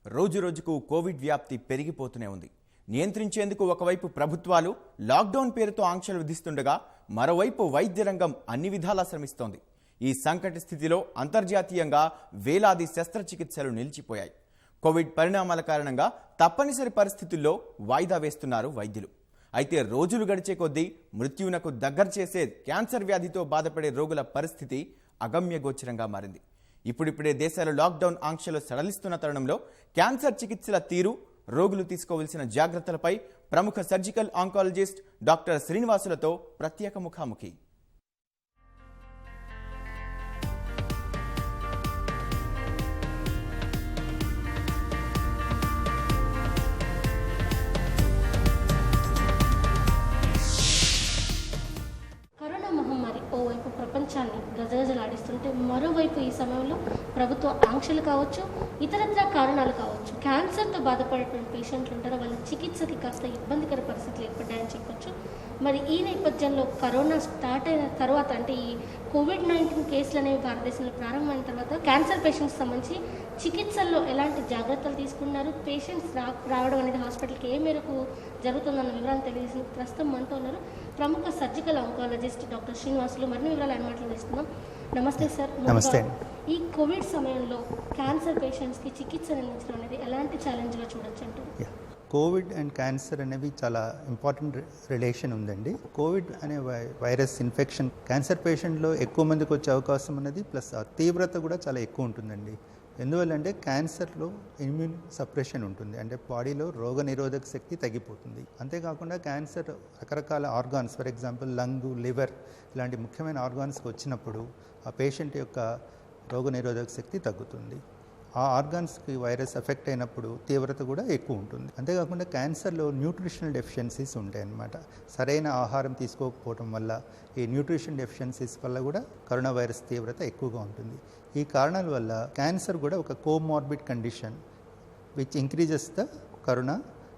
రోజురోజుకు కోవిడ్ వ్యాప్తి పెరిగిపోతూనే ఉంది. నియంత్రించేందుకు ఒకవైపు ప్రభుత్వాలు లాక్డౌన్ పేరుతో ఆంక్షలు విధిస్తుండగా మరోవైపు వైద్య రంగం అన్ని విధాలా శ్రమిస్తోంది. ఈ సంకట స్థితిలో అంతర్జాతీయంగా వేలాది శస్త్రచికిత్సలు నిలిచిపోయాయి. కోవిడ్ పరిణామాల కారణంగా తప్పనిసరి పరిస్థితుల్లో వాయిదా వేస్తున్నారు వైద్యులు. అయితే రోజులు గడిచే కొద్దీ మృత్యువునకు దగ్గర చేసే క్యాన్సర్ వ్యాధితో బాధపడే రోగుల పరిస్థితి అగమ్యగోచరంగా మారింది. ఇప్పుడిప్పుడే దేశాలు లాక్డౌన్ ఆంక్షలు సడలిస్తున్న తరుణంలో క్యాన్సర్ చికిత్సల తీరు, రోగులు తీసుకోవాల్సిన జాగ్రత్తలపై ప్రముఖ సర్జికల్ ఆంకాలజిస్ట్ డాక్టర్ శ్రీనివాసులతో ప్రత్యేక ముఖాముఖి. ఓవైపు ప్రపంచాన్ని గజగజలాడిస్తుంటే మరోవైపు ఈ సమయంలో ప్రభుత్వ ఆంక్షలు కావచ్చు, ఇతరత్ర కారణాలు కావచ్చు, క్యాన్సర్తో బాధపడేటువంటి పేషెంట్లు ఉంటారో వాళ్ళ చికిత్సకి కాస్త ఇబ్బందికర పరిస్థితులు ఏర్పడ్డాయని చెప్పొచ్చు. మరి ఈ నేపథ్యంలో కరోనా స్టార్ట్ అయిన తర్వాత, అంటే ఈ కోవిడ్-19 కేసులు అనేవి భారతదేశంలో ప్రారంభమైన తర్వాత క్యాన్సర్ పేషెంట్స్ సంబంధించి చికిత్సల్లో ఎలాంటి జాగ్రత్తలు తీసుకున్నారు, పేషెంట్స్ రావడం అనేది హాస్పిటల్కి ఏ మేరకు జరుగుతుందన్న వివరాలు తెలియజేసిన ప్రస్తుతం మనతో ఉన్నారు ప్రముఖ సర్జికల్ ఆంకాలజిస్ట్ డాక్టర్ శ్రీనివాసులు. మరిన్ని వివరాలు ఆయన మాటలు తీసుకుందాం. నమస్తే సార్. నమస్తే. ఈ కోవిడ్ సమయంలో క్యాన్సర్ పేషెంట్స్కి చికిత్స అందించడం అనేది ఎలాంటి ఛాలెంజ్గా చూడొచ్చు అంటారు? కోవిడ్ అండ్ క్యాన్సర్ అనేవి చాలా ఇంపార్టెంట్ రిలేషన్ ఉందండి. కోవిడ్ అనే వైరస్ ఇన్ఫెక్షన్ క్యాన్సర్ పేషెంట్లో ఎక్కువ మందికి వచ్చే అవకాశం ఉన్నది, ప్లస్ ఆ తీవ్రత కూడా చాలా ఎక్కువ ఉంటుందండి. ఎందువల్లంటే క్యాన్సర్లో ఇమ్యూన్ సప్రెషన్ ఉంటుంది, అంటే బాడీలో రోగ నిరోధక శక్తి తగ్గిపోతుంది. అంతేకాకుండా క్యాన్సర్ రకరకాల organs, for example lung, liver ఇలాంటి ముఖ్యమైన ఆర్గాన్స్కి వచ్చినప్పుడు ఆ పేషెంట్ యొక్క రోగ నిరోధక శక్తి తగ్గుతుంది. ఆ ఆర్గాన్స్కి వైరస్ ఎఫెక్ట్ అయినప్పుడు తీవ్రత కూడా ఎక్కువ ఉంటుంది. అంతేకాకుండా క్యాన్సర్లో న్యూట్రిషనల్ డెఫిషియన్సీస్ ఉంటాయన్నమాట. సరైన ఆహారం తీసుకోకపోవడం వల్ల, ఈ న్యూట్రిషన్ డెఫిషియన్సీస్ వల్ల కూడా కరోనా వైరస్ తీవ్రత ఎక్కువగా ఉంటుంది. ఈ కారణాల వల్ల క్యాన్సర్ కూడా ఒక comorbid condition which increases the corona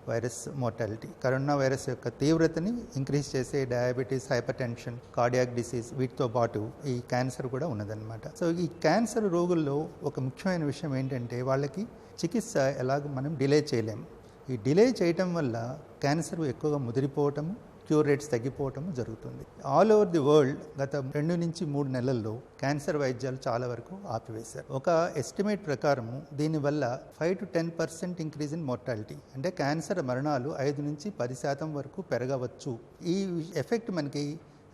virus mortality. Corona virus యొక్క తీవ్రతని ఇంక్రీజ్ చేసే diabetes, hyper tension, cardiac disease వీటితో పాటు ఈ క్యాన్సర్ కూడా ఉన్నదన్నమాట. సో ఈ క్యాన్సర్ రోగుల్లో ఒక ముఖ్యమైన విషయం ఏంటంటే వాళ్ళకి చికిత్స ఎలాగ మనం డిలే చేయలేము. ఈ డిలే చేయటం వల్ల క్యాన్సర్ ఎక్కువగా ముదిరిపోవటము, క్యూర్ రేట్స్ తగ్గిపోవటము జరుగుతుంది. ఆల్ ఓవర్ ది వరల్డ్ గత 2 నుంచి 3 నెలల్లో క్యాన్సర్ వైద్యాలు చాలా వరకు ఆపివేశారు. ఒక ఎస్టిమేట్ ప్రకారము దీనివల్ల 5 to 10% ఇంక్రీజ్ ఇన్ మోర్టాలిటీ, అంటే క్యాన్సర్ మరణాలు 5 నుంచి 10% వరకు పెరగవచ్చు. ఈ ఎఫెక్ట్ మనకి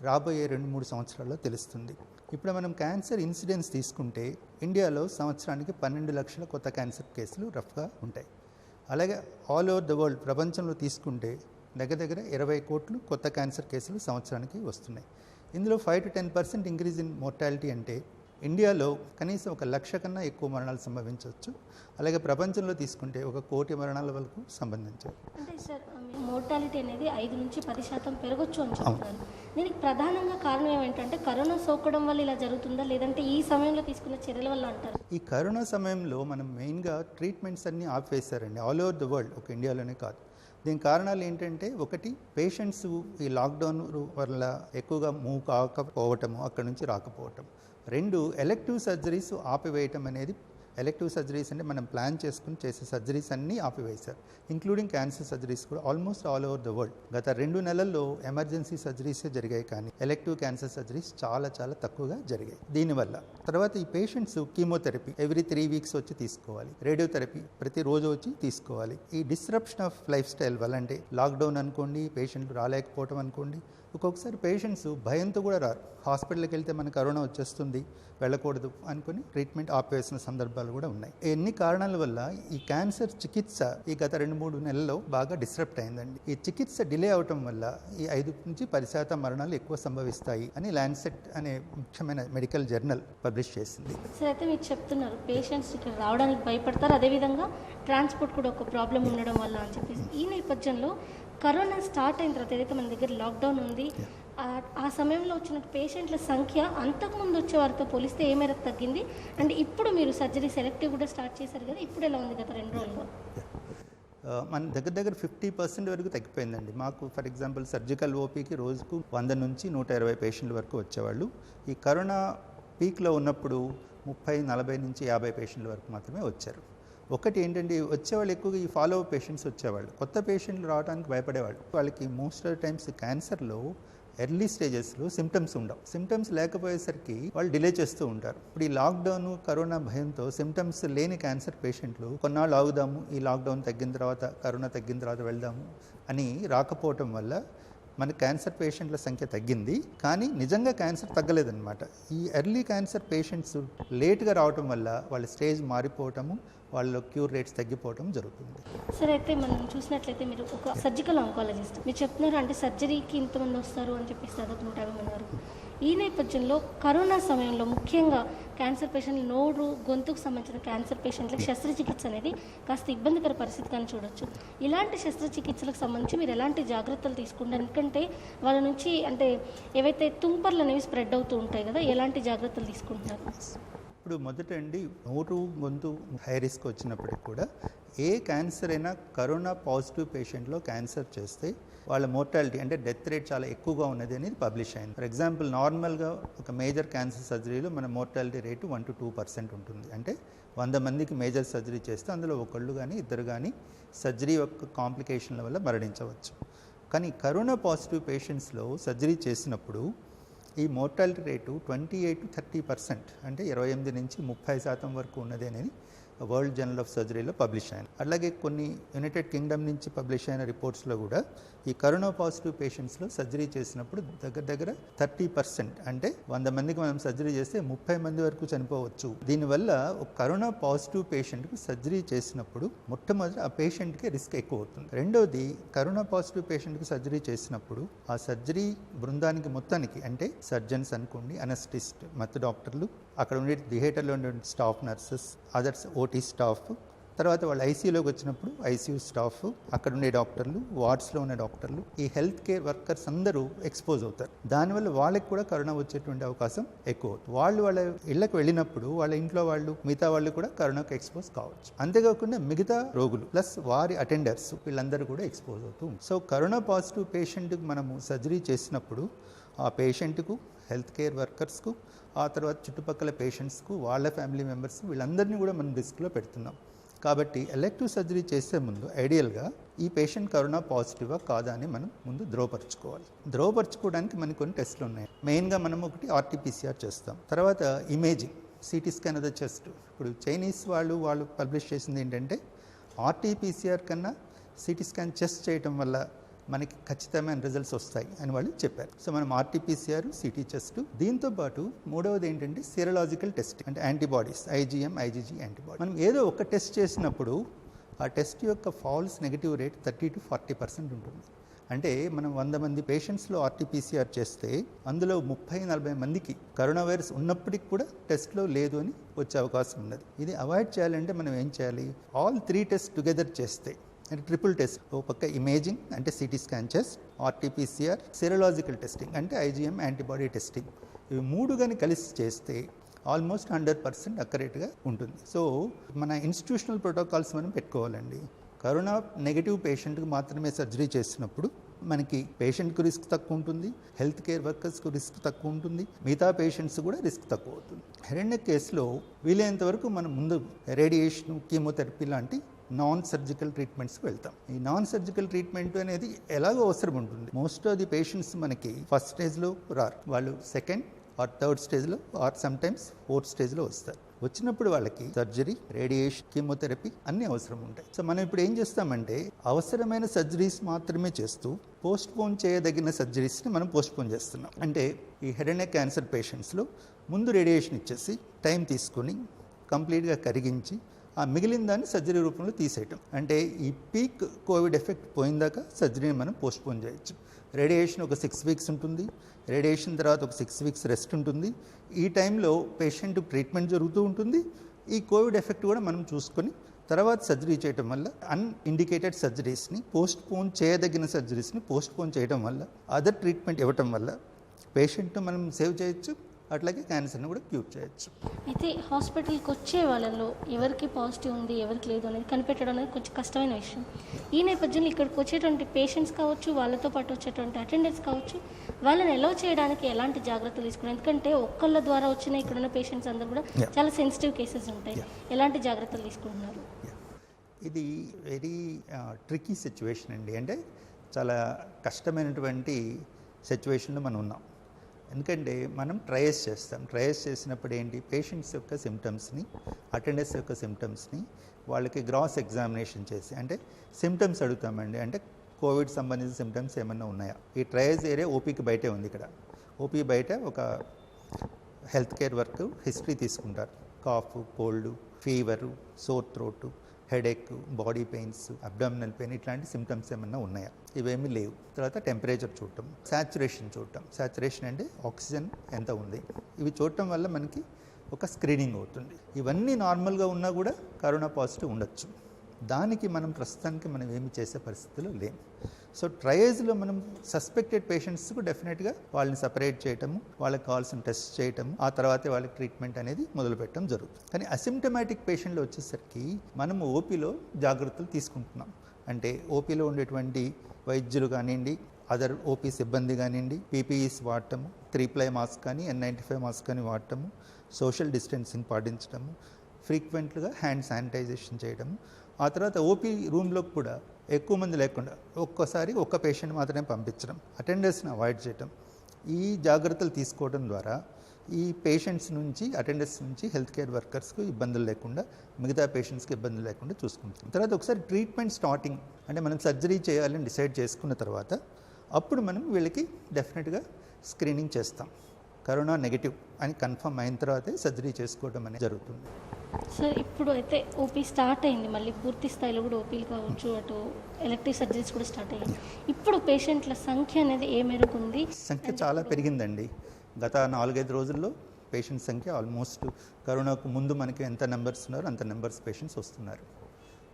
రాబోయే 2-3 సంవత్సరాల్లో తెలుస్తుంది. ఇప్పుడు మనం క్యాన్సర్ ఇన్సిడెన్స్ తీసుకుంటే ఇండియాలో సంవత్సరానికి 12 లక్షల కొత్త క్యాన్సర్ కేసులు రఫ్గా ఉంటాయి. అలాగే ఆల్ ఓవర్ ద వరల్డ్ ప్రపంచంలో తీసుకుంటే దగ్గర 20 కోట్లు కొత్త క్యాన్సర్ కేసులు సంవత్సరానికి వస్తున్నాయి. ఇందులో 5 to 10% ఇంక్రీజ్ ఇన్ మోర్టాలిటీ అంటే ఇండియాలో కనీసం 1 లక్ష కన్నా ఎక్కువ మరణాలు సంభవించవచ్చు. అలాగే ప్రపంచంలో తీసుకుంటే 1 కోటి మరణాల వరకు సంబంధించాయి. అంటే సార్, మోర్టాలిటీ అనేది 5 నుంచి 10% పెరగచ్చు అని చెప్తున్నారు. దీనికి ప్రధానంగా కారణం ఏమిటంటే కరోనా సోకడం వల్ల ఇలా జరుగుతుందా, లేదంటే ఈ సమయంలో తీసుకున్న చర్యల వల్ల అంటారు? ఈ కరోనా సమయంలో మనం మెయిన్గా ట్రీట్మెంట్స్ అన్నీ ఆపివేశారండి, ఆల్ ఓవర్ ద వరల్డ్, ఒక ఇండియాలోనే కాదు. దీని కారణాలు ఏంటంటే, ఒకటి పేషెంట్స్ ఈ లాక్డౌన్ వల్ల ఎక్కువగా మూవ్ కాకపోవటము, అక్కడి నుంచి రాకపోవటం. 2, ఎలెక్టివ్ సర్జరీస్ ఆపివేయటం అనేది. ఎలెక్టివ్ సర్జరీస్ అంటే మనం ప్లాన్ చేసుకుని చేసే సర్జరీస్ అన్నీ ఆపివేశారు, ఇంక్లూడింగ్ క్యాన్సర్ సర్జరీస్ కూడా almost all over the world. గత 2 నెలల్లో ఎమర్జెన్సీ సర్జరీసే జరిగాయి, కానీ ఎలెక్టివ్ క్యాన్సర్ సర్జరీస్ చాలా తక్కువగా జరిగాయి. దీనివల్ల తర్వాత ఈ పేషెంట్స్ కీమోథెరపీ ఎవ్రీ 3 వీక్స్ వచ్చి తీసుకోవాలి, రేడియోథెరపీ ప్రతిరోజు వచ్చి తీసుకోవాలి. ఈ డిస్రప్షన్ ఆఫ్ లైఫ్ స్టైల్ వల్ల, అంటే లాక్డౌన్ అనుకోండి, పేషెంట్లు రాలేకపోవటం అనుకోండి, ఒక్కొక్కసారి పేషెంట్స్ భయంతో కూడా రారు. హాస్పిటల్కి వెళ్తే మనకు కరోనా వచ్చేస్తుంది, వెళ్ళకూడదు అనుకుని ట్రీట్మెంట్ ఆపివేసిన సందర్భాలు కూడా ఉన్నాయి. ఎన్ని కారణాల వల్ల ఈ క్యాన్సర్ చికిత్స ఈ గత 2-3 నెలల్లో బాగా డిస్రప్ట్ అయిందండి. ఈ చికిత్స డిలే అవటం వల్ల ఈ 5 నుంచి 10% మరణాలు ఎక్కువ సంభవిస్తాయి అని ల్యాన్సెట్ అనే ముఖ్యమైన మెడికల్ జర్నల్ పబ్లిష్ చేసింది. సార్, అయితే మీరు చెప్తున్నారు పేషెంట్స్ ఇక్కడ రావడానికి భయపడతారు, అదేవిధంగా ట్రాన్స్పోర్ట్ కూడా ఒక ప్రాబ్లం ఉండడం వల్ల అని చెప్పేసి. ఈ నేపథ్యంలో కరోనా స్టార్ట్ అయిన తర్వాత ఏదైతే మన దగ్గర లాక్డౌన్ ఉంది, ఆ సమయంలో వచ్చిన పేషెంట్ల సంఖ్య అంతకుముందు వచ్చే వారితో పోలిస్తే ఏ మేరకు తగ్గింది? అండ్ ఇప్పుడు మీరు సర్జరీ సెలెక్టివ్ కూడా స్టార్ట్ చేశారు కదా, ఇప్పుడు ఎలా ఉంది గత 2 రోజుల్లో? మన దగ్గర 50% వరకు తగ్గిపోయిందండి. మాకు ఫర్ ఎగ్జాంపుల్ సర్జికల్ ఓపీకి రోజుకు 100 నుంచి 120 పేషెంట్ల వరకు వచ్చేవాళ్ళు. ఈ కరోనా పీక్లో ఉన్నప్పుడు 30, 40 నుంచి 50 పేషెంట్ల వరకు మాత్రమే వచ్చారు. ఒకటి ఏంటంటే వచ్చేవాళ్ళు ఎక్కువగా ఈ ఫాలో అప్ పేషెంట్స్ వచ్చేవాళ్ళు, కొత్త పేషెంట్లు రావడానికి భయపడేవాళ్ళు. వాళ్ళకి మోస్ట్ ఆఫ్ ద టైమ్స్ క్యాన్సర్లో ఎర్లీ స్టేజెస్లో సిమ్టమ్స్ ఉండవు. సిమ్టమ్స్ లేకపోయేసరికి వాళ్ళు డిలే చేస్తూ ఉంటారు. ఇప్పుడు ఈ లాక్డౌన్ కరోనా భయంతో సిమ్టమ్స్ లేని క్యాన్సర్ పేషెంట్లు కొన్నాళ్ళు ఆగుదాము, ఈ లాక్డౌన్ తగ్గిన తర్వాత కరోనా తగ్గిన తర్వాత వెళ్దాము అని రాకపోవటం వల్ల మన క్యాన్సర్ పేషెంట్ల సంఖ్య తగ్గింది, కానీ నిజంగా క్యాన్సర్ తగ్గలేదన్నమాట. ఈ ఎర్లీ క్యాన్సర్ పేషెంట్స్ లేట్గా రావటం వల్ల వాళ్ళ స్టేజ్ మారిపోవటము, వాళ్ళ క్యూర్ రేట్స్ తగ్గిపోవటం జరుగుతుంది. సరే, అయితే మనం చూసినట్లయితే మీరు ఒక సర్జికల్ ఆంకాలజిస్ట్, మీరు చెప్తున్నారు అంటే సర్జరీకి ఇంతమంది వస్తారు అని చెప్పేసి దాదాపు 150 మంది వరకు. ఈ నేపథ్యంలో కరోనా సమయంలో ముఖ్యంగా క్యాన్సర్ పేషెంట్లు, నోరు గొంతుకు సంబంధించిన క్యాన్సర్ పేషెంట్లకు శస్త్రచికిత్స అనేది కాస్త ఇబ్బందికర పరిస్థితిగానే చూడొచ్చు. ఇలాంటి శస్త్రచికిత్సలకు సంబంధించి మీరు ఎలాంటి జాగ్రత్తలు తీసుకుంటారు? ఎందుకంటే వాళ్ళ నుంచి అంటే ఏవైతే తుంపర్లు అనేవి స్ప్రెడ్ అవుతూ ఉంటాయి కదా, ఎలాంటి జాగ్రత్తలు తీసుకుంటున్నారు? ఇప్పుడు మొదట అండి, నోరు గొంతు హై రిస్క్ వచ్చినప్పటికి కూడా ఏ క్యాన్సర్ అయినా కరోనా పాజిటివ్ పేషెంట్లో క్యాన్సర్ చేస్తే వాళ్ళ మోర్టాలిటీ అంటే డెత్ రేట్ చాలా ఎక్కువగా ఉన్నది అనేది పబ్లిష్ అయింది. ఫర్ ఎగ్జాంపుల్, నార్మల్గా ఒక మేజర్ క్యాన్సర్ సర్జరీలో మన మోర్టాలిటీ రేటు 1 to 2% ఉంటుంది. అంటే 100 మందికి మేజర్ సర్జరీ చేస్తే అందులో ఒకళ్ళు కానీ ఇద్దరు కానీ సర్జరీ యొక్క కాంప్లికేషన్ల వల్ల మరణించవచ్చు. కానీ కరోనా పాజిటివ్ పేషెంట్స్లో సర్జరీ చేసినప్పుడు ఈ మోర్టాలిటీ రేటు 28 to 30%, అంటే 28 నుంచి 30% వరకు ఉన్నది అనేది వరల్డ్ జర్నల్ ఆఫ్ సర్జరీలో పబ్లిష్ అయింది. అలాగే కొన్ని యునైటెడ్ కింగ్డమ్ నుంచి పబ్లిష్ అయిన రిపోర్ట్స్లో కూడా ఈ కరోనా పాజిటివ్ పేషెంట్స్లో సర్జరీ చేసినప్పుడు దగ్గర 30%, అంటే 100 మందికి మనం సర్జరీ చేస్తే 30 మంది వరకు చనిపోవచ్చు. దీనివల్ల ఒక కరోనా పాజిటివ్ పేషెంట్కి సర్జరీ చేసినప్పుడు మొట్టమొదటి ఆ పేషెంట్కి రిస్క్ ఎక్కువ అవుతుంది. రెండవది, కరోనా పాజిటివ్ పేషెంట్కి సర్జరీ చేసినప్పుడు ఆ సర్జరీ బృందానికి మొత్తానికి, అంటే సర్జన్స్ అనుకోండి, అనస్టిస్ట్, మత్తు డాక్టర్లు, అక్కడ ఉండే థియేటర్లో ఉండే staff nurses, others OT staff, తర్వాత వాళ్ళు ఐసీయూలోకి వచ్చినప్పుడు ఐసీయూ స్టాఫ్, అక్కడ ఉండే డాక్టర్లు, వార్డ్స్లో ఉన్న డాక్టర్లు, ఈ హెల్త్ కేర్ వర్కర్స్ అందరూ ఎక్స్పోజ్ అవుతారు. దానివల్ల వాళ్ళకి కూడా కరోనా వచ్చేటువంటి అవకాశం ఎక్కువ అవుతుంది. వాళ్ళ ఇళ్లకు వెళ్ళినప్పుడు వాళ్ళ ఇంట్లో వాళ్ళు, మిగతా వాళ్ళు కూడా కరోనాకు ఎక్స్పోజ్ కావచ్చు. అంతేకాకుండా మిగతా రోగులు ప్లస్ వారి అటెండర్స్ వీళ్ళందరూ కూడా ఎక్స్పోజ్ అవుతూ. సో కరోనా పాజిటివ్ పేషెంట్కి మనము సర్జరీ చేసినప్పుడు ఆ పేషెంట్కు, హెల్త్ కేర్ వర్కర్స్కు, ఆ తర్వాత చుట్టుపక్కల పేషెంట్స్కు, వాళ్ళ ఫ్యామిలీ మెంబర్స్ వీళ్ళందరినీ కూడా మనం రిస్క్లో పెడుతున్నాం. కాబట్టి ఎలెక్టివ్ సర్జరీ చేసే ముందు ఐడియల్గా ఈ పేషెంట్ కరోనా పాజిటివా కాదా అని మనం ముందు ధ్రువపరచుకోవాలి. ధ్రువపరచుకోవడానికి మనకు కొన్ని టెస్టులు ఉన్నాయి. మెయిన్గా మనం ఒకటి ఆర్టీపీసీఆర్ చేస్తాం, తర్వాత imaging, CT scan of the chest. ఇప్పుడు చైనీస్ వాళ్ళు పబ్లిష్ చేసింది ఏంటంటే ఆర్టీపీసీఆర్ కన్నా సిటీ స్కాన్ చెస్ట్ చేయటం వల్ల మనకి ఖచ్చితమైన రిజల్ట్స్ వస్తాయి అని వాళ్ళు చెప్పారు. సో మనం ఆర్టీపీసీఆర్, సిటీ చెస్ట్, దీంతో పాటు మూడవది ఏంటంటే సీరలాజికల్ టెస్ట్, అంటే యాంటీబాడీస్, ఐజీఎం, ఐజీజీ యాంటీబాడీ. మనం ఏదో ఒక టెస్ట్ చేసినప్పుడు ఆ టెస్ట్ యొక్క ఫాల్స్ నెగిటివ్ రేట్ 30 to 40% ఉంటుంది. అంటే మనం 100 మంది పేషెంట్స్లో ఆర్టీపీసీఆర్ చేస్తే అందులో 30-40 మందికి కరోనా వైరస్ ఉన్నప్పటికీ కూడా టెస్ట్లో లేదు అని వచ్చే అవకాశం ఉన్నది. ఇది అవాయిడ్ చేయాలంటే మనం ఏం చేయాలి? ఆల్ 3 టెస్ట్ టుగెదర్ చేస్తే, అంటే ట్రిపుల్ టెస్ట్, ఒక పక్క ఇమేజింగ్ అంటే CT scan chest, RTPCR, serological testing అంటే ఐజీఎం యాంటీబాడీ టెస్టింగ్, ఇవి 3 కానీ కలిసి చేస్తే ఆల్మోస్ట్ 100% అక్యురేట్గా ఉంటుంది. సో మన ఇన్స్టిట్యూషనల్ ప్రోటోకాల్స్ మనం పెట్టుకోవాలండి. కరోనా నెగిటివ్ పేషెంట్కి మాత్రమే సర్జరీ చేసినప్పుడు మనకి పేషెంట్కు రిస్క్ తక్కువ ఉంటుంది, హెల్త్ కేర్ వర్కర్స్కు రిస్క్ తక్కువ ఉంటుంది, మిగతా పేషెంట్స్ కూడా రిస్క్ తక్కువ అవుతుంది. రెండో కేసులో వీలైనంత వరకు మనం ముందు రేడియేషన్, కీమోథెరపీ లాంటి నాన్ సర్జికల్ ట్రీట్మెంట్స్కి వెళ్తాం. ఈ నాన్ సర్జికల్ ట్రీట్మెంట్ అనేది ఎలాగో అవసరం ఉంటుంది. మోస్ట్ ఆఫ్ ది పేషెంట్స్ మనకి ఫస్ట్ స్టేజ్లో రారు, వాళ్ళు సెకండ్ ఆర్ థర్డ్ స్టేజ్లో ఆర్ సమ్టైమ్స్ ఫోర్త్ స్టేజ్లో వస్తారు. వచ్చినప్పుడు వాళ్ళకి సర్జరీ, రేడియేషన్, కీమోథెరపీ అన్నీ అవసరం ఉంటాయి. సో మనం ఇప్పుడు ఏం చేస్తామంటే అవసరమైన సర్జరీస్ మాత్రమే చేస్తూ పోస్ట్ పోన్ చేయదగిన సర్జరీస్ని మనం పోస్ట్ పోన్ చేస్తున్నాం. అంటే ఈ హెడ్ అండ్ నెక్ క్యాన్సర్ పేషెంట్స్లో ముందు రేడియేషన్ ఇచ్చేసి టైం తీసుకొని కంప్లీట్గా కరిగించి ఆ మిగిలిన దాన్ని సర్జరీ రూపంలో తీసేయటం. అంటే ఈ పీక్ కోవిడ్ ఎఫెక్ట్ పోయిందాక సర్జరీని మనం పోస్ట్ పోన్ చేయొచ్చు. రేడియేషన్ ఒక 6 weeks ఉంటుంది, రేడియేషన్ తర్వాత ఒక 6 weeks రెస్ట్ ఉంటుంది. ఈ టైంలో పేషెంట్ ట్రీట్మెంట్ జరుగుతూ ఉంటుంది. ఈ కోవిడ్ ఎఫెక్ట్ కూడా మనం చూసుకొని తర్వాత సర్జరీ చేయడం వల్ల అన్ఇండికేటెడ్ సర్జరీస్ని, పోస్ట్ పోన్ చేయదగిన సర్జరీస్ని పోస్ట్ పోన్ చేయడం వల్ల, అదర్ ట్రీట్మెంట్ ఇవ్వటం వల్ల పేషెంట్ను మనం సేవ్ చేయొచ్చు, అట్లాగే క్యాన్సర్ని కూడా క్యూర్ చేయొచ్చు. అయితే హాస్పిటల్కి వచ్చే వాళ్ళలో ఎవరికి పాజిటివ్ ఉంది, ఎవరికి లేదు అనేది కనిపెట్టడం అనేది కొంచెం కష్టమైన విషయం. ఈ నేపథ్యంలో ఇక్కడికి వచ్చేటువంటి పేషెంట్స్ కావచ్చు, వాళ్ళతో పాటు వచ్చేటువంటి అటెండెంట్స్ కావచ్చు, వాళ్ళని అలౌ చేయడానికి ఎలాంటి జాగ్రత్తలు తీసుకున్నారు? ఎందుకంటే ఒక్కళ్ళ ద్వారా వచ్చిన ఇక్కడున్న పేషెంట్స్ అందరూ కూడా చాలా సెన్సిటివ్ కేసెస్ ఉంటాయి. ఎలాంటి జాగ్రత్తలు తీసుకుంటున్నారు? ఇది వెరీ ట్రికీ సిచ్యువేషన్ అండి. అంటే చాలా కష్టమైనటువంటి సిచ్యువేషన్లో మనం ఉన్నాం. ఎందుకంటే మనం ట్రయల్స్ చేస్తాం. ట్రయల్స్ చేసినప్పుడు ఏంటి, పేషెంట్స్ యొక్క సిమ్టమ్స్ని, అటెండర్స్ యొక్క సిమ్టమ్స్ని వాళ్ళకి గ్రాస్ ఎగ్జామినేషన్ చేసి, అంటే సిమ్టమ్స్ అడుగుతామండి. అంటే కోవిడ్ సంబంధించిన సిమ్టమ్స్ ఏమన్నా ఉన్నాయా. ఈ ట్రయల్స్ ఏరియా ఓపీకి బయటే ఉంది. ఇక్కడ ఓపీ బయట ఒక హెల్త్ కేర్ వర్క్ హిస్టరీ తీసుకుంటారు. Cough, cold, fever, sore throat, headache, body pains, abdominal pain, ఇట్లాంటి సిమ్టమ్స్ ఏమన్నా ఉన్నాయా. ఇవేమీ లేవు. తర్వాత టెంపరేచర్ చూడటం, సాచురేషన్ చూడటం. సాచురేషన్ అంటే ఆక్సిజన్ ఎంత ఉంది. ఇవి చూడటం వల్ల మనకి ఒక స్క్రీనింగ్ అవుతుంది. ఇవన్నీ నార్మల్గా ఉన్నా కూడా కరోనా పాజిటివ్ ఉండొచ్చు. దానికి మనం ప్రస్తుతానికి మనం ఏమి చేసే పరిస్థితిలో లేము. సో ట్రయల్స్లో మనం సస్పెక్టెడ్ పేషెంట్స్కు డెఫినెట్గా వాళ్ళని సపరేట్ చేయటము, వాళ్ళకి కావాల్సిన టెస్ట్ చేయటము, ఆ తర్వాతే వాళ్ళకి ట్రీట్మెంట్ అనేది మొదలుపెట్టడం జరుగుతుంది. కానీ అసిమ్టమాటిక్ పేషెంట్లు వచ్చేసరికి మనం ఓపీలో జాగ్రత్తలు తీసుకుంటున్నాం. అంటే ఓపీలో ఉండేటువంటి వైద్యులు కానివ్వండి, అదర్ ఓపీ సిబ్బంది కానివ్వండి, పీపీఈస్ వాడటము, 3-ply మాస్క్ కానీ N95 మాస్క్ కానీ వాడటము, సోషల్ డిస్టెన్సింగ్ పాటించడము, ఫ్రీక్వెంట్గా హ్యాండ్ శానిటైజేషన్ చేయడము, ఆ తర్వాత ఓపీ రూమ్లోకి కూడా ఎక్కువ మంది లేకుండా ఒక్కోసారి ఒక్క పేషెంట్ మాత్రమే పంపించడం, అటెండర్స్ని అవాయిడ్ చేయడం. ఈ జాగ్రత్తలు తీసుకోవడం ద్వారా ఈ పేషెంట్స్ నుంచి, అటెండర్స్ నుంచి హెల్త్ కేర్ వర్కర్స్కు ఇబ్బందులు లేకుండా, మిగతా పేషెంట్స్కి ఇబ్బందులు లేకుండా చూసుకుంటాం. తర్వాత ఒకసారి ట్రీట్మెంట్ స్టార్టింగ్, అంటే మనం సర్జరీ చేయాలని డిసైడ్ చేసుకున్న తర్వాత అప్పుడు మనం వీళ్ళకి డెఫినెట్గా స్క్రీనింగ్ చేస్తాం. కరోనా నెగిటివ్ అని కన్ఫర్మ్ అయిన తర్వాతే సర్జరీ చేసుకోవడం అనేది జరుగుతుంది. సార్, ఇప్పుడు అయితే ఓపీ స్టార్ట్ అయింది, మళ్ళీ పూర్తి స్థాయిలో కూడా ఓపీలు కావచ్చు, అటు ఎలక్టివ్ సర్జరీస్ కూడా స్టార్ట్ అయ్యాయి. ఇప్పుడు పేషెంట్ల సంఖ్య అనేది ఏ మేరకు ఉంది? సంఖ్య చాలా పెరిగిందండి. గత 4-5 రోజుల్లో పేషెంట్ సంఖ్య ఆల్మోస్ట్ కరోనాకు ముందు మనకి ఎంత నెంబర్స్ ఉన్నారో అంత నెంబర్స్ పేషెంట్స్ వస్తున్నారు.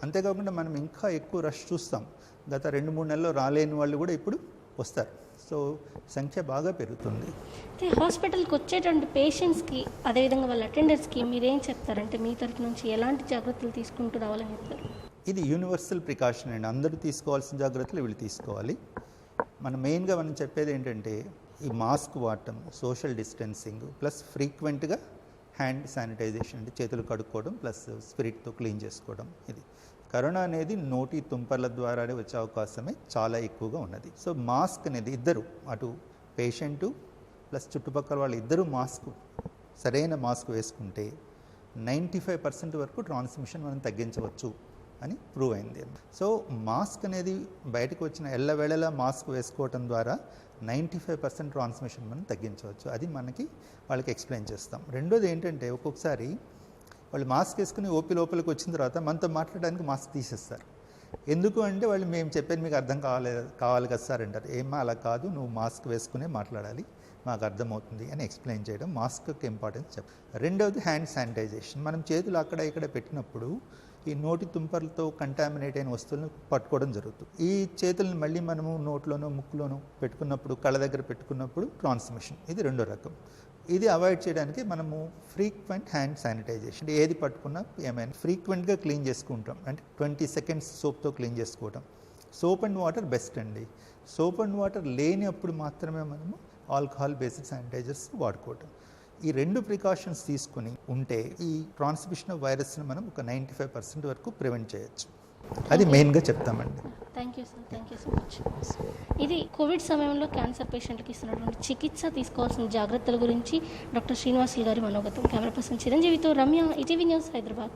అంతేకాకుండా మనం ఇంకా ఎక్కువ రష్ చూస్తాం. గత 2-3 నెలల్లో రాలేని వాళ్ళు కూడా ఇప్పుడు వస్తారు. సో సంఖ్య బాగా పెరుగుతుంది. అయితే హాస్పిటల్కి వచ్చేటువంటి పేషెంట్స్కి, అదేవిధంగా వాళ్ళ అటెండర్స్కి మీరేం చెప్తారంటే మీ తరఫు నుంచి ఎలాంటి జాగ్రత్తలు తీసుకుంటూ రావాలని చెప్తారు? ఇది యూనివర్సల్ ప్రికాషన్ అండి. అందరూ తీసుకోవాల్సిన జాగ్రత్తలు వీళ్ళు తీసుకోవాలి. మెయిన్గా మనం చెప్పేది ఏంటంటే ఈ మాస్క్ వాడటం, సోషల్ డిస్టెన్సింగ్, ప్లస్ ఫ్రీక్వెంట్గా హ్యాండ్ శానిటైజేషన్, అంటే చేతులు కడుక్కోవడం, ప్లస్ స్పిరిట్తో క్లీన్ చేసుకోవడం. ఇది కరోనా అనేది నోటి తుంపర్ల ద్వారానే వచ్చే అవకాశమే చాలా ఎక్కువగా ఉన్నది. సో మాస్క్ అనేది ఇద్దరు, అటు పేషెంటు ప్లస్ చుట్టుపక్కల వాళ్ళు ఇద్దరు సరైన మాస్క్ వేసుకుంటే 95% వరకు ట్రాన్స్మిషన్ మనం తగ్గించవచ్చు అని ప్రూవ్ అయింది. సో మాస్క్ అనేది బయటకు వచ్చిన ఎల్లవేళలా మాస్క్ వేసుకోవటం ద్వారా 95% ట్రాన్స్మిషన్ మనం తగ్గించవచ్చు. అది మనకి వాళ్ళకి ఎక్స్ప్లెయిన్ చేస్తాం. రెండోది ఏంటంటే ఒక్కొక్కసారి వాళ్ళు మాస్క్ వేసుకుని ఓపీ లోపలికి వచ్చిన తర్వాత మనతో మాట్లాడడానికి మాస్క్ తీసేస్తారు. ఎందుకు అంటే వాళ్ళు మేము చెప్పేది మీకు అర్థం కావాలి కదా సార్ అంటారు. ఏమా అలా కాదు, నువ్వు మాస్క్ వేసుకునే మాట్లాడాలి, మాకు అర్థమవుతుంది అని ఎక్స్ప్లెయిన్ చేయడం మాస్క్కి ఇంపార్టెన్స్ చెప్తాం. రెండవది హ్యాండ్ శానిటైజేషన్. మనం చేతులు అక్కడ ఇక్కడ పెట్టినప్పుడు ఈ నోటి తుంపర్లతో కంటామినేట్ అయిన వస్తువులను పట్టుకోవడం జరుగుతుంది. ఈ చేతులను మళ్ళీ మనము నోట్లోనో ముక్కులోనో పెట్టుకున్నప్పుడు, కళ్ళ దగ్గర పెట్టుకున్నప్పుడు ట్రాన్స్మిషన్, ఇది రెండో రకం. ఇది అవాయిడ్ చేయడానికి మనము ఫ్రీక్వెంట్ హ్యాండ్ శానిటైజేషన్, ఏది పట్టుకున్నా ఏమైనా ఫ్రీక్వెంట్గా క్లీన్ చేసుకుంటాం. అంటే 20 seconds సోప్తో క్లీన్ చేసుకోవడం. సోప్ అండ్ వాటర్ బెస్ట్ అండి. సోప్ అండ్ వాటర్ లేనప్పుడు మాత్రమే మనము ఆల్కహాల్ బేస్డ్ శానిటైజర్స్ వాడుకోవటం. ఈ 2 ప్రికాషన్స్ తీసుకుని ఉంటే ఈ ట్రాన్స్మిషన్ ఆఫ్ వైరస్ని మనం ఒక 95% వరకు ప్రివెంట్ చేయొచ్చు. అది మెయిన్గా చెప్తామండి. Thank you sir, thank you so much. ఇది కోవిడ్ సమయంలో క్యాన్సర్ పేషెంట్కి ఇస్తున్నటువంటి చికిత్స, తీసుకోవాల్సిన జాగ్రత్తల గురించి డాక్టర్ శ్రీనివాసులు గారి మనోగతం. కెమెరా పర్సన్ చిరంజీవితో రమ్య, ఈటీవీ న్యూస్, హైదరాబాద్.